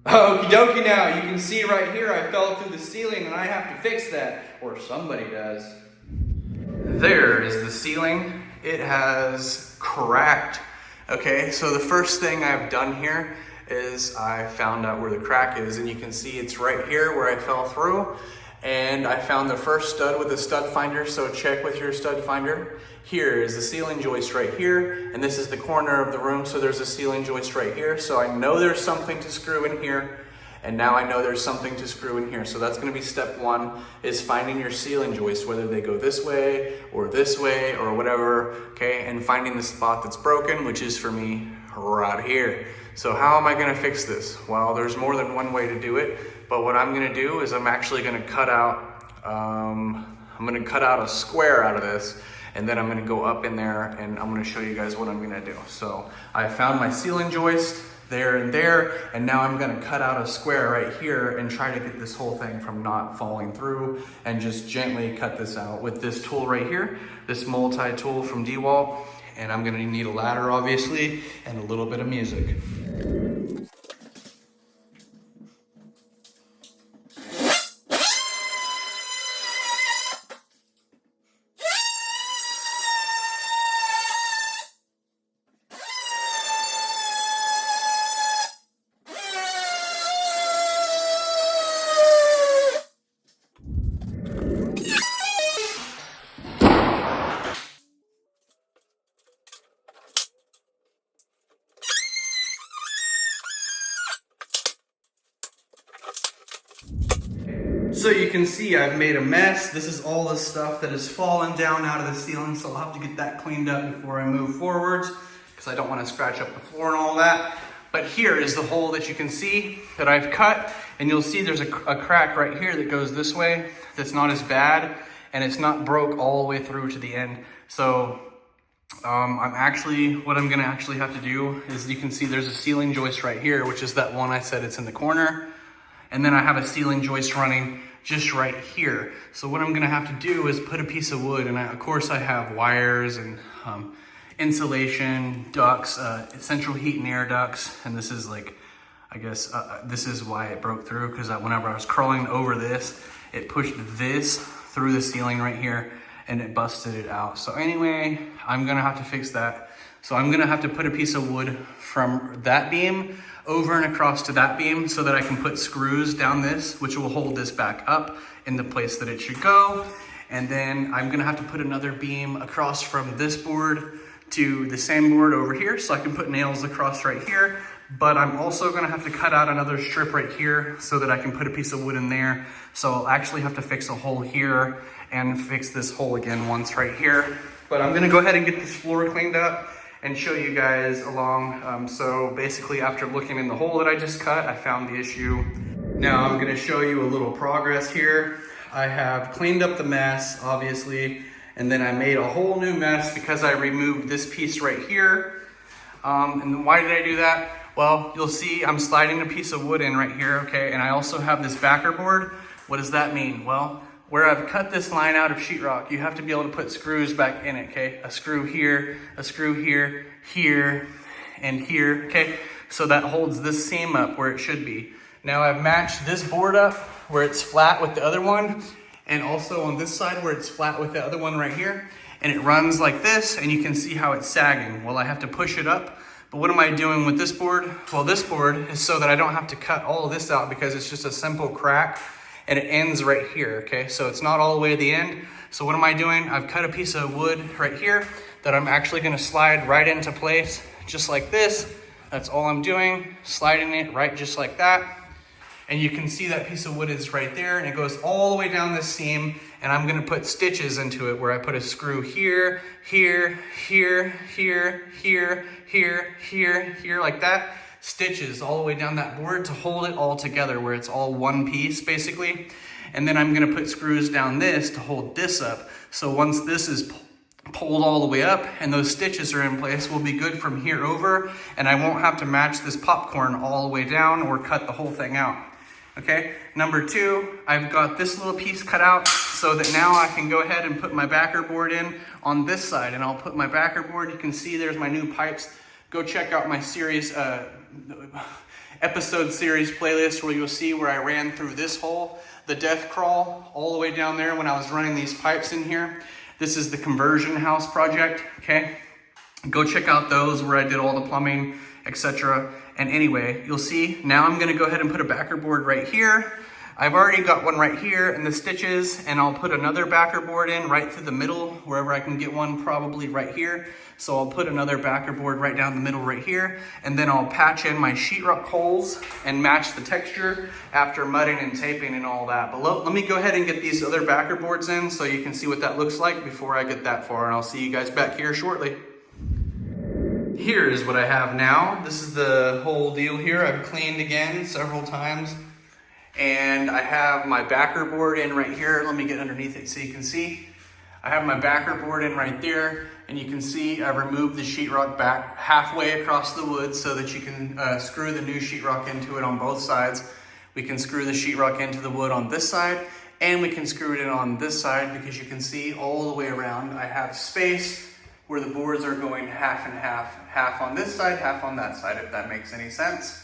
Okie dokie now, you can see right here I fell through the ceiling and I have to fix that, or somebody does. There is the ceiling. It has cracked. Okay, so the first thing I've done here is I found out where the crack is, and you can see it's right here where I fell through. And I found the first stud with a stud finder, so check with your stud finder. Here is the ceiling joist right here, and this is the corner of the room, so there's a ceiling joist right here. So I know there's something to screw in here, and now I know there's something to screw in here. So that's gonna be step one, is finding your ceiling joist, whether they go this way or whatever, okay? And finding the spot that's broken, which is for me right here. So how am I gonna fix this? Well, there's more than one way to do it, but what I'm gonna do is I'm actually gonna cut out, a square out of this, and then I'm gonna go up in there and I'm gonna show you guys what I'm gonna do. So I found my ceiling joist there, and now I'm gonna cut out a square right here and try to get this whole thing from not falling through, and just gently cut this out with this tool right here, this multi-tool from Drywall. And I'm gonna need a ladder, obviously, and a little bit of music. So you can see I've made a mess. This is all the stuff that has fallen down out of the ceiling, so I'll have to get that cleaned up before I move forwards, because I don't want to scratch up the floor and all that. But here is the hole that you can see that I've cut, and you'll see there's a crack right here that goes this way that's not as bad, and it's not broke all the way through to the end. So what I'm gonna actually have to do is, you can see there's a ceiling joist right here, which is that one I said it's in the corner. And then I have a ceiling joist running just right here. So what I'm gonna have to do is put a piece of wood, and of course I have wires and insulation, ducts, central heat and air ducts. And this is like, I guess, this is why it broke through, because whenever I was crawling over this, it pushed this through the ceiling right here and it busted it out. So anyway, I'm gonna have to fix that. So I'm gonna have to put a piece of wood from that beam over and across to that beam, so that I can put screws down this, which will hold this back up in the place that it should go. And then I'm gonna have to put another beam across from this board to the same board over here, so I can put nails across right here. But I'm also gonna have to cut out another strip right here so that I can put a piece of wood in there. So I'll actually have to fix a hole here and fix this hole again once right here. But I'm gonna go ahead and get this floor cleaned up and show you guys along. So basically, after looking in the hole that I just cut, I found the issue. Now I'm gonna show you a little progress here. I have cleaned up the mess, obviously, and then I made a whole new mess because I removed this piece right here. And why did I do that? Well, you'll see I'm sliding a piece of wood in right here, okay? And I also have this backer board. What does that mean? Well, where I've cut this line out of sheetrock, you have to be able to put screws back in it, okay? A screw here, here, and here, okay? So that holds this seam up where it should be. Now I've matched this board up where it's flat with the other one, and also on this side where it's flat with the other one right here, and it runs like this, and you can see how it's sagging. Well, I have to push it up, but what am I doing with this board? Well, this board is so that I don't have to cut all of this out, because it's just a simple crack, and it ends right here, okay? So it's not all the way to the end. So what am I doing? I've cut a piece of wood right here that I'm actually gonna slide right into place, just like this. That's all I'm doing, sliding it right just like that. And you can see that piece of wood is right there, and it goes all the way down this seam, and I'm gonna put stitches into it where I put a screw here, here, here, here, here, here, here, here, like that. Stitches all the way down that board to hold it all together where it's all one piece basically. And then I'm gonna put screws down this to hold this up. So once this is pulled all the way up and those stitches are in place, we'll be good from here over, and I won't have to match this popcorn all the way down or cut the whole thing out. Okay, number two, I've got this little piece cut out so that now I can go ahead and put my backer board in on this side, and I'll put my backer board. You can see there's my new pipes. Go check out my series. episode series playlist where you'll see where I ran through this hole, the death crawl, all the way down there when I was running these pipes in here. This is the conversion house project, okay? Go check out those where I did all the plumbing, etc. And anyway, you'll see, now I'm gonna go ahead and put a backer board right here. I've already got one right here in the stitches, and I'll put another backer board in right through the middle, wherever I can get one, probably right here. So I'll put another backer board right down the middle right here, and then I'll patch in my sheetrock holes and match the texture after mudding and taping and all that. But let me go ahead and get these other backer boards in so you can see what that looks like before I get that far, and I'll see you guys back here shortly. Here is what I have now. This is the whole deal here. I've cleaned again several times. And I have my backer board in right here. Let me get underneath it so you can see. I have my backer board in right there, and you can see I removed the sheetrock back halfway across the wood so that you can screw the new sheetrock into it on both sides. We can screw the sheetrock into the wood on this side, and we can screw it in on this side, because you can see all the way around I have space where the boards are going half and half, half on this side, half on that side, if that makes any sense.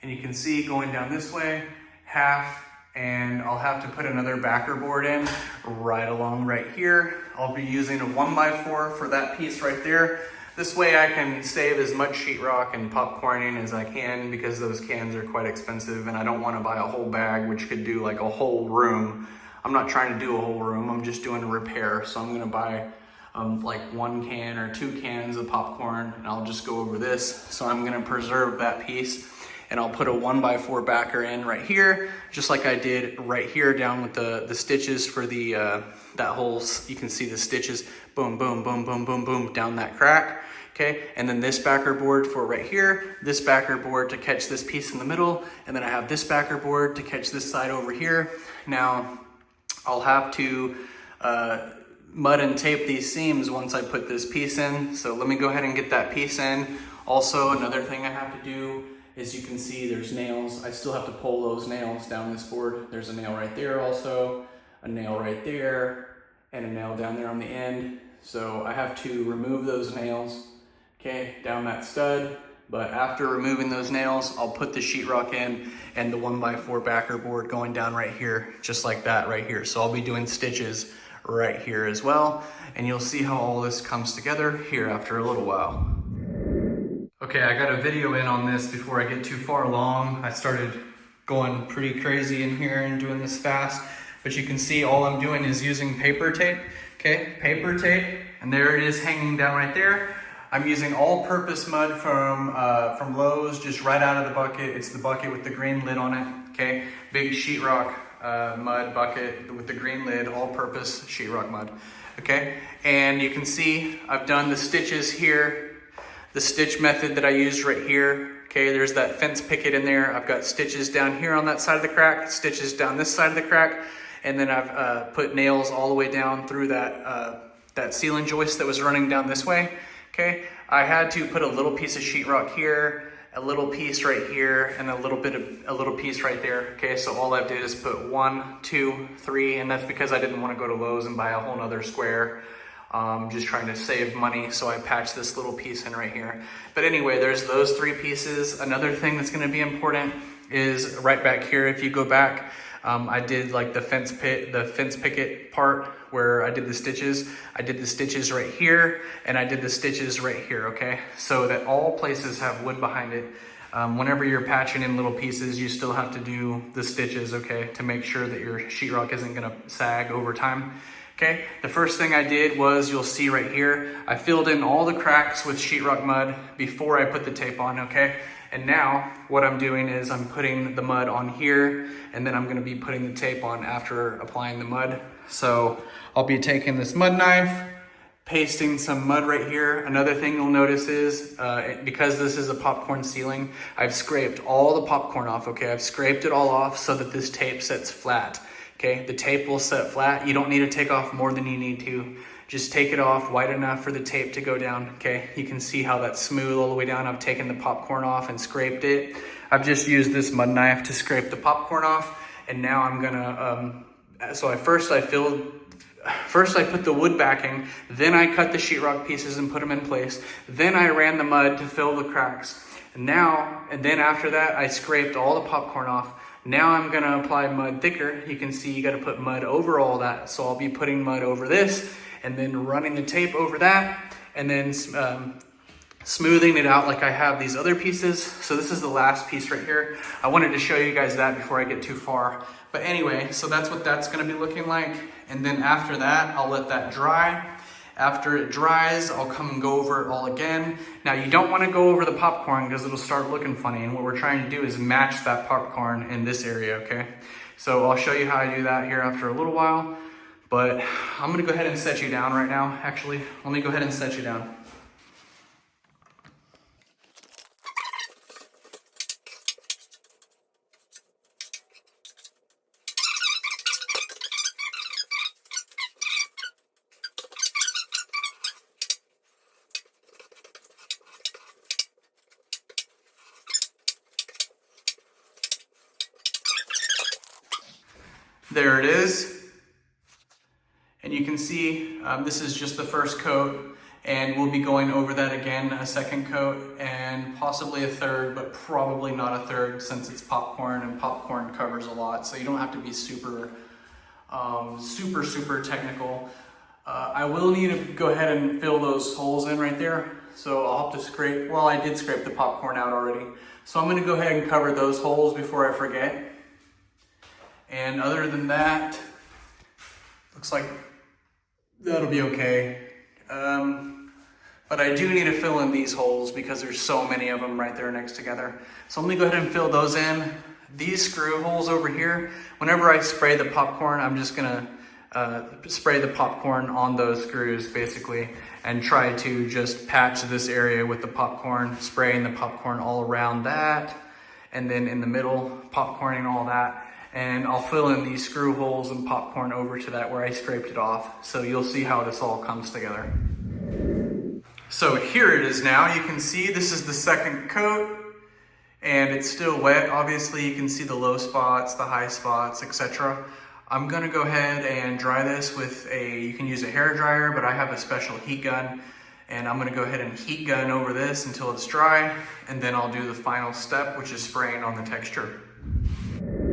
And you can see going down this way, half, and I'll have to put another backer board in right along right here. I'll be using a 1x4 for that piece right there. This way I can save as much sheetrock and popcorning as I can, because those cans are quite expensive and I don't want to buy a whole bag, which could do like a whole room. I'm not trying to do a whole room, I'm just doing a repair. So I'm gonna buy like 1 can or 2 cans of popcorn, and I'll just go over this. So I'm gonna preserve that piece. And I'll put a 1x4 backer in right here, just like I did right here down with the stitches for the that hole. You can see the stitches, boom, boom, boom, boom, boom, boom, down that crack, okay? And then this backer board for right here, this backer board to catch this piece in the middle, and then I have this backer board to catch this side over here. Now, I'll have to mud and tape these seams once I put this piece in. So let me go ahead and get that piece in. Also, another thing I have to do, as you can see, there's nails. I still have to pull those nails down this board. There's a nail right there also, a nail right there, and a nail down there on the end. So I have to remove those nails, okay, down that stud. But after removing those nails, I'll put the sheetrock in and the 1x4 backer board going down right here, just like that right here. So I'll be doing stitches right here as well. And you'll see how all this comes together here after a little while. Okay, I got a video in on this before I get too far along. I started going pretty crazy in here and doing this fast, but you can see all I'm doing is using paper tape, okay? Paper tape, and there it is hanging down right there. I'm using all-purpose mud from Lowe's, just right out of the bucket. It's the bucket with the green lid on it, okay? Big sheetrock mud bucket with the green lid, all-purpose sheetrock mud, okay? And you can see I've done the stitches here. The stitch method that I used right here, okay, there's that fence picket in there. I've got stitches down here on that side of the crack, stitches down this side of the crack, and then I've put nails all the way down through that ceiling joist that was running down this way, okay. I had to put a little piece of sheetrock here, a little piece right here, and a little piece right there, okay. So all I did is put 1, 2, 3, and that's because I didn't want to go to Lowe's and buy a whole nother square. Just trying to save money, so I patched this little piece in right here. But anyway, there's those 3 pieces. Another thing that's going to be important is right back here. If you go back, I did like the fence picket part where I did the stitches. I did the stitches right here, and I did the stitches right here, okay? So that all places have wood behind it. Whenever you're patching in little pieces, you still have to do the stitches, okay, to make sure that your sheetrock isn't going to sag over time. Okay, the first thing I did was, you'll see right here, I filled in all the cracks with sheetrock mud before I put the tape on, okay? And now what I'm doing is I'm putting the mud on here, and then I'm gonna be putting the tape on after applying the mud. So I'll be taking this mud knife, pasting some mud right here. Another thing you'll notice is, because this is a popcorn ceiling, I've scraped all the popcorn off, okay? I've scraped it all off so that this tape sets flat. Okay, the tape will set flat. You don't need to take off more than you need to. Just take it off wide enough for the tape to go down, okay? You can see how that's smooth all the way down. I've taken the popcorn off and scraped it. I've just used this mud knife to scrape the popcorn off, and now I'm gonna, first I put the wood backing, then I cut the sheetrock pieces and put them in place. Then I ran the mud to fill the cracks. And then after that, I scraped all the popcorn off. Now I'm gonna apply mud thicker. You can see you gotta put mud over all that. So I'll be putting mud over this and then running the tape over that and then smoothing it out like I have these other pieces. So this is the last piece right here. I wanted to show you guys that before I get too far. But anyway, so that's what that's gonna be looking like. And then after that, I'll let that dry. After it dries, I'll come and go over it all again. Now you don't wanna go over the popcorn because it'll start looking funny. And what we're trying to do is match that popcorn in this area, okay? So I'll show you how I do that here after a little while. But I'm gonna go ahead and set you down right now. Actually, let me go ahead and set you down. There it is. And you can see this is just the first coat, and we'll be going over that again, a second coat and possibly a third, but probably not a third since it's popcorn and popcorn covers a lot. So you don't have to be super technical. I will need to go ahead and fill those holes in right there. So I'll have to scrape, well, I did scrape the popcorn out already. So I'm gonna go ahead and cover those holes before I forget. And other than that, looks like that'll be okay. But I do need to fill in these holes because there's so many of them right there next together. So let me go ahead and fill those in. These screw holes over here, whenever I spray the popcorn, I'm just gonna spray the popcorn on those screws basically and try to just patch this area with the popcorn, spraying the popcorn all around that, and then in the middle, popcorn and all that. And I'll fill in these screw holes and popcorn over to that where I scraped it off. So you'll see how this all comes together. So here it is now. You can see this is the second coat and it's still wet. Obviously you can see the low spots, the high spots, etc. I'm gonna go ahead and dry this with you can use a hair dryer, but I have a special heat gun. And I'm gonna go ahead and heat gun over this until it's dry. And then I'll do the final step, which is spraying on the texture.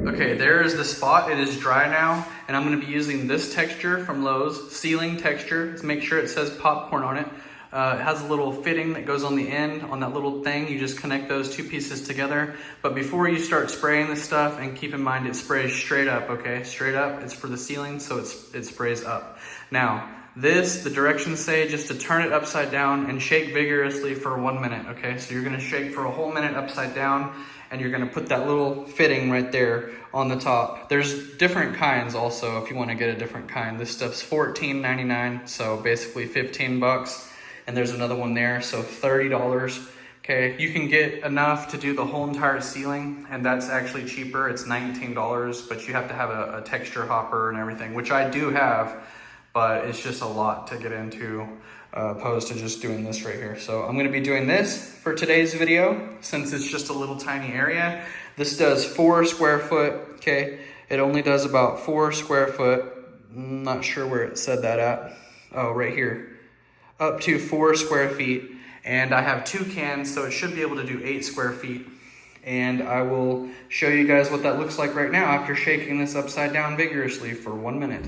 Okay, there is the spot. It is dry now, and I'm going to be using this texture from Lowe's, ceiling texture. Let's make sure it says popcorn on it. It has a little fitting that goes on the end, on that little thing. You just connect those two pieces together. But before you start spraying this stuff, and keep in mind it sprays straight up, okay? Straight up, it's for the ceiling, so it sprays up. Now, the directions say just to turn it upside down and shake vigorously for 1 minute, okay? So you're going to shake for a whole minute upside down, and you're gonna put that little fitting right there on the top. There's different kinds also if you wanna get a different kind. This stuff's $14.99, so basically 15 bucks. And there's another one there, so $30. Okay, you can get enough to do the whole entire ceiling, and that's actually cheaper. It's $19, but you have to have a texture hopper and everything, which I do have, but it's just a lot to get into opposed to just doing this right here. So I'm gonna be doing this for today's video since it's just a little tiny area. This does 4 square foot, okay? It only does about 4 square foot. I'm not sure where it said that at. Oh, right here. Up to 4 square feet. And I have 2 cans, so it should be able to do 8 square feet. And I will show you guys what that looks like right now after shaking this upside down vigorously for 1 minute.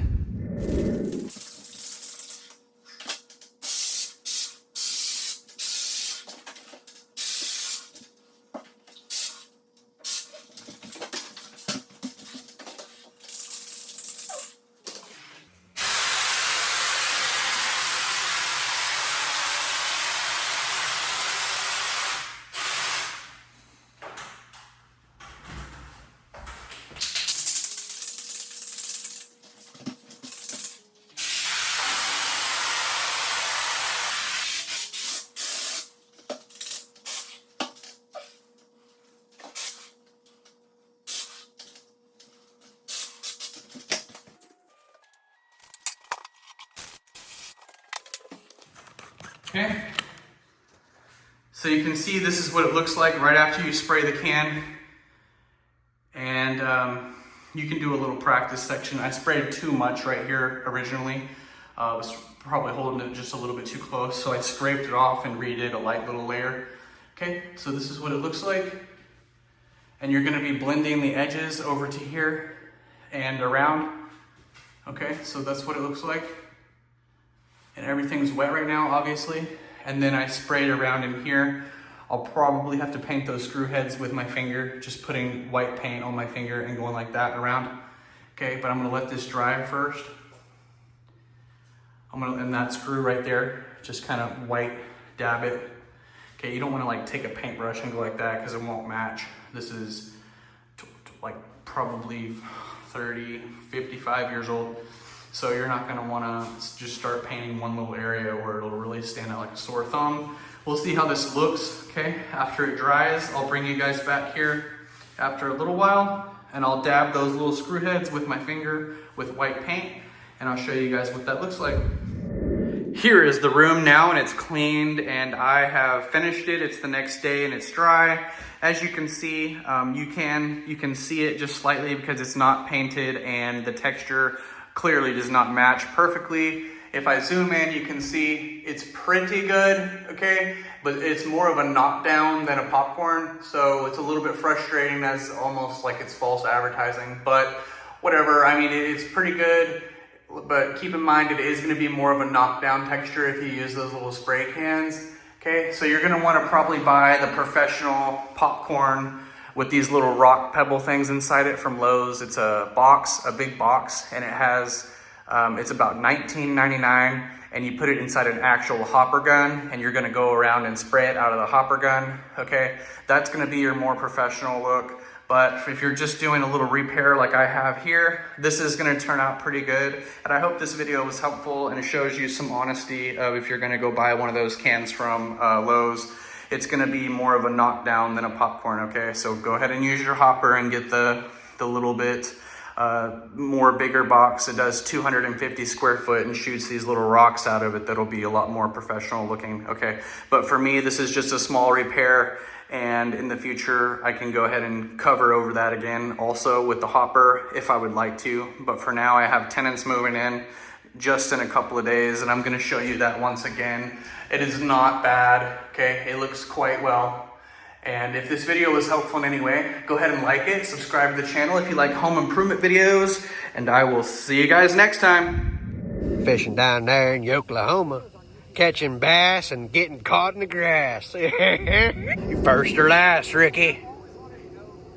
Okay, so you can see this is what it looks like right after you spray the can. And you can do a little practice section. I sprayed too much right here originally. Was probably holding it just a little bit too close, so I scraped it off and redid a light little layer. Okay, so this is what it looks like. And you're gonna be blending the edges over to here and around. Okay, so that's what it looks like. And everything's wet right now, obviously. And then I sprayed around in here. I'll probably have to paint those screw heads with my finger, just putting white paint on my finger and going like that around. Okay, but I'm gonna let this dry first. And that screw right there, just kind of white dab it. Okay, you don't wanna like take a paintbrush and go like that because it won't match. This is like probably 30, 55 years old. So you're not gonna wanna just start painting one little area where it'll really stand out like a sore thumb. We'll see how this looks, okay? After it dries, I'll bring you guys back here after a little while, and I'll dab those little screw heads with my finger with white paint, and I'll show you guys what that looks like. Here is the room now, and it's cleaned, and I have finished it. It's the next day and it's dry. As you can see, you can see it just slightly because it's not painted, and the texture clearly does not match perfectly. If I zoom in, you can see it's pretty good, okay? But it's more of a knockdown than a popcorn, so it's a little bit frustrating as almost like it's false advertising, but whatever. I mean, it's pretty good, but keep in mind it is gonna be more of a knockdown texture if you use those little spray cans, okay? So you're gonna wanna probably buy the professional popcorn with these little rock pebble things inside it from Lowe's. It's a box, a big box, and it has, it's about $19.99, and you put it inside an actual hopper gun, and you're gonna go around and spray it out of the hopper gun, okay? That's gonna be your more professional look. But if you're just doing a little repair like I have here, this is gonna turn out pretty good. And I hope this video was helpful and it shows you some honesty of if you're gonna go buy one of those cans from Lowe's. It's gonna be more of a knockdown than a popcorn, okay? So go ahead and use your hopper and get the little bit more bigger box. It does 250 square foot and shoots these little rocks out of it that'll be a lot more professional looking, okay? But for me, this is just a small repair, and in the future, I can go ahead and cover over that again also with the hopper if I would like to. But for now, I have tenants moving in just in a couple of days, and I'm gonna show you that once again. It is not bad, okay? It looks quite well. And if this video was helpful in any way, go ahead and like it, subscribe to the channel if you like home improvement videos, and I will see you guys next time. Fishing down there in Oklahoma, catching bass and getting caught in the grass. You first or last, Ricky?